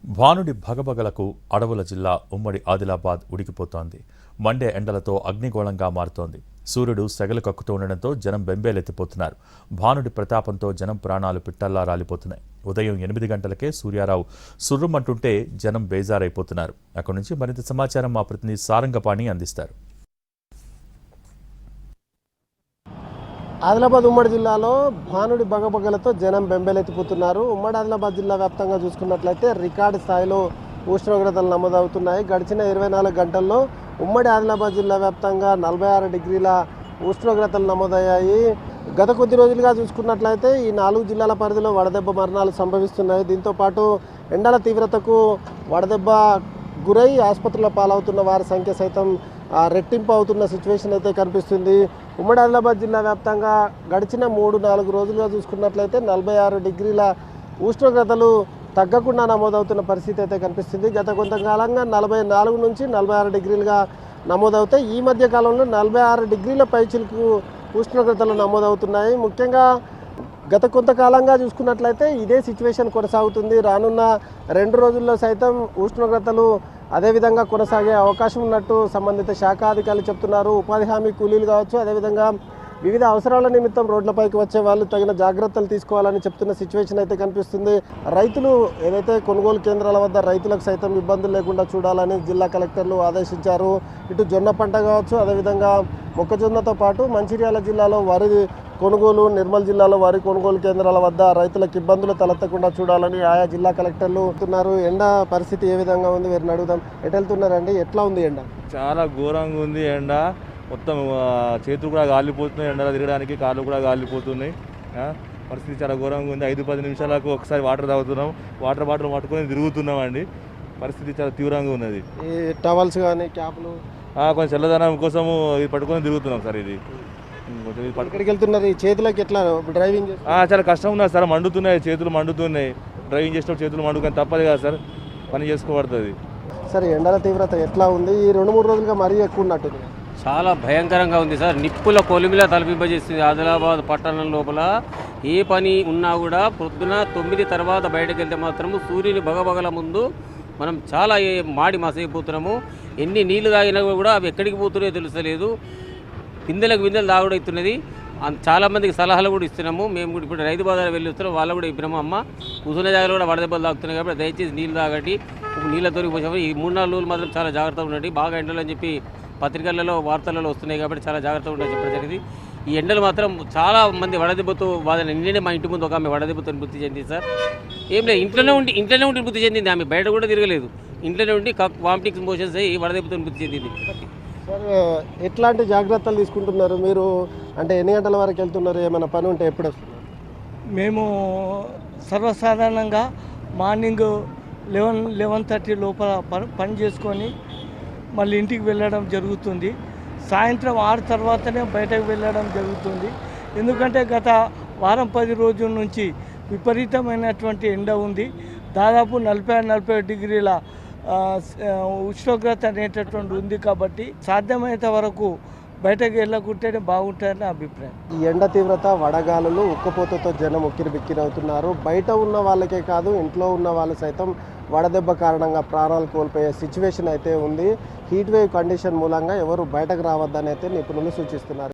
భానుడి భగభగలకు అడవుల జిల్లా ఉమ్మడి ఆదిలాబాద్ ఉడికిపోతోంది. మండే ఎండలతో అగ్నిగోళంగా మారుతోంది. సూర్యుడు సెగలు కక్కుతూ ఉండడంతో జనం బెంబేలెత్తిపోతున్నారు. భానుడి ప్రతాపంతో జనం ప్రాణాలు పిట్టల్లా రాలిపోతున్నాయి. ఉదయం 8 గంటలకే సూర్యారావు సుర్రుమంటుంటే జనం బేజారైపోతున్నారు. అక్కడి నుంచి మరింత సమాచారం మా ప్రతినిధి సారంగపాణి అందిస్తారు. ఆదిలాబాద్ ఉమ్మడి జిల్లాలో భానుడి బగబగలతో జనం బెంబేలెత్తిపోతున్నారు. ఉమ్మడి ఆదిలాబాద్ జిల్లా వ్యాప్తంగా చూసుకున్నట్లయితే రికార్డు స్థాయిలో ఉష్ణోగ్రతలు నమోదవుతున్నాయి. గడిచిన 24 గంటల్లో ఉమ్మడి ఆదిలాబాద్ జిల్లా వ్యాప్తంగా 46 డిగ్రీల ఉష్ణోగ్రతలు నమోదయ్యాయి. గత కొద్ది రోజులుగా చూసుకున్నట్లయితే ఈ 4 జిల్లాల పరిధిలో వడదెబ్బ మరణాలు సంభవిస్తున్నాయి. దీంతోపాటు ఎండల తీవ్రతకు వడదెబ్బ గురై ఆసుపత్రుల పాలవుతున్న వారి సంఖ్య సైతం రెట్టింపు అవుతున్న సిచ్యువేషన్ అయితే కనిపిస్తుంది. ఉమ్మడి ఆదిలాబాద్ జిల్లా వ్యాప్తంగా గడిచిన 3-4 రోజులుగా చూసుకున్నట్లయితే 46 డిగ్రీల ఉష్ణోగ్రతలు తగ్గకుండా నమోదవుతున్న పరిస్థితి అయితే కనిపిస్తుంది. గత కొంతకాలంగా 44 నుంచి 46 డిగ్రీలుగా నమోదవుతాయి. ఈ మధ్య కాలంలో 46 డిగ్రీల పైచిలకు ఉష్ణోగ్రతలు నమోదవుతున్నాయి. ముఖ్యంగా గత కొంతకాలంగా చూసుకున్నట్లయితే ఇదే సిచ్యువేషన్ కొనసాగుతుంది. రానున్న 2 రోజుల్లో సైతం ఉష్ణోగ్రతలు అదేవిధంగా కొనసాగే అవకాశం ఉన్నట్టు సంబంధిత శాఖ అధికారులు చెప్తున్నారు. ఉపాధి హామీ కూలీలు కావచ్చు, అదేవిధంగా వివిధ అవసరాల నిమిత్తం రోడ్లపైకి వచ్చే వాళ్ళు తగిన జాగ్రత్తలు తీసుకోవాలని చెప్తున్న సిచ్యువేషన్ అయితే కనిపిస్తుంది. రైతులు ఏదైతే కొనుగోలు కేంద్రాల వద్ద రైతులకు సైతం ఇబ్బందులు లేకుండా చూడాలని జిల్లా కలెక్టర్లు ఆదేశించారు. ఇటు జొన్న పంట కావచ్చు, అదేవిధంగా మొక్కజొన్నతో పాటు మంచిర్యాల జిల్లాలో వరి కొనుగోలు, నిర్మల్ జిల్లాలో వరి కొనుగోలు కేంద్రాల వద్ద రైతులకు ఇబ్బందులు తలెత్తకుండా చూడాలని ఆయా జిల్లా కలెక్టర్లు చెప్తున్నారు. ఎండ పరిస్థితి ఏ విధంగా ఉంది వీరిని అడుగుదాం. ఎటు వెళ్తున్నారండి, ఎట్లా ఉంది ఎండ? చాలా ఘోరంగా ఉంది ఎండ. మొత్తం చేతులు కూడా గాలిపోతున్నాయి, ఎండలో తిరగడానికి కాళ్ళు కూడా గాలిపోతున్నాయి. పరిస్థితి చాలా ఘోరంగా ఉంది. 5-10 నిమిషాలకు ఒకసారి వాటర్ తాగుతున్నాం, వాటర్ బాటిల్ పట్టుకొని తిరుగుతున్నాం అండి. పరిస్థితి చాలా తీవ్రంగా ఉన్నది. ఈ టవల్స్ కానీ క్యాప్లు కొంచెం చల్లదనం కోసము ఇది పట్టుకొని తిరుగుతున్నాం సార్. ఇది ఎక్కడికి వెళ్తున్నారు? ఈ చేతులకి ఎట్లా డ్రైవింగ్? చాలా కష్టం ఉన్నది సార్, మండుతున్నాయి, చేతులు మండుతున్నాయి. డ్రైవింగ్ చేసినప్పుడు చేతులు మండుకొని తప్పదు కదా సార్, పని చేసుకోబడుతుంది. సరే, ఎండల తీవ్రత ఎట్లా ఉంది? ఈ 2-3 రోజులుగా మరీ ఎక్కువ ఉన్నట్టుంది. చాలా భయంకరంగా ఉంది సార్. నిప్పుల కొలిమిలా తలపింపజేస్తుంది. ఆదిలాబాద్ పట్టణం లోపల ఏ పని ఉన్నా కూడా పొద్దున 9 తర్వాత బయటకు వెళ్తే మాత్రము సూర్యుని బగబగల ముందు మనం చాలా మాడి మసైపోతున్నాము. ఎన్ని నీళ్లు తాగినా కూడా అవి ఎక్కడికి పోతున్నాయో తెలుస్తలేదు. బిందెలకు తాగుడు అవుతున్నది. చాలామందికి సలహాలు కూడా ఇస్తున్నాము. మేము కూడా ఇప్పుడు రైతు బజార్ వెళ్ళి వస్తున్నాం, వాళ్ళు కూడా ఇప్పినాము. అమ్మ కూర్చునే జాగాలో కూడా వడదెబ్బలు తాగుతున్నాయి కాబట్టి దయచేసి నీళ్ళు తాగండి. నీళ్ళతో పోసాము. ఈ 3-4 రోజులు మాత్రం చాలా జాగ్రత్తగా ఉండండి. బాగా ఎండలు అని చెప్పి పత్రికలలో వార్తలలో వస్తున్నాయి కాబట్టి చాలా జాగ్రత్తగా ఉండాలని చెప్పడం జరిగింది. ఈ ఎండలు మాత్రం చాలా మంది వడదెబ్బతో నిన్ననే మా ఇంటి ముందు ఒక ఆమె వడదెబ్బతో మృతి చెందింది సార్. ఏం లేదు, ఇంట్లోనే ఉండి మృతి చెందింది. ఆమె బయట కూడా తిరగలేదు, ఇంట్లోనే ఉండి వామిటింగ్ మోషన్స్ అయ్యి వడదెబ్బతో మృతి చెందింది. సార్, ఎట్లాంటి జాగ్రత్తలు తీసుకుంటున్నారు మీరు? అంటే ఎన్ని గంటల వరకు వెళ్తున్నారు? ఏమైనా పని ఉంటే ఎప్పుడు వస్తున్నారు? మేము సర్వసాధారణంగా మార్నింగ్ 11:30 లోపల పని చేసుకొని మళ్ళీ ఇంటికి వెళ్ళడం జరుగుతుంది. సాయంత్రం 6 తర్వాతనే బయటకు వెళ్ళడం జరుగుతుంది. ఎందుకంటే గత వారం 10 రోజుల నుంచి విపరీతమైనటువంటి ఎండ ఉంది. దాదాపు 40-40 డిగ్రీల ఉష్ణోగ్రత అనేటటువంటి ఉంది. కాబట్టి సాధ్యమైనంత వరకు బయటకు వెళ్ళకుంటేనే బాగుంటుందని అభిప్రాయం. ఈ ఎండ తీవ్రత, వడగాలులు, ఉక్కపోతతో జనం ఉక్కిరిబిక్కిరవుతున్నారు. బయట ఉన్న వాళ్ళకే కాదు, ఇంట్లో ఉన్న వాళ్ళు సైతం వడదెబ్బ కారణంగా ప్రాణాలు కోల్పోయే సిచ్యువేషన్ అయితే ఉంది. హీట్ వేవ్ కండిషన్ మూలంగా ఎవరు బయటకు రావద్దని అయితే నిపుణులు సూచిస్తున్నారు.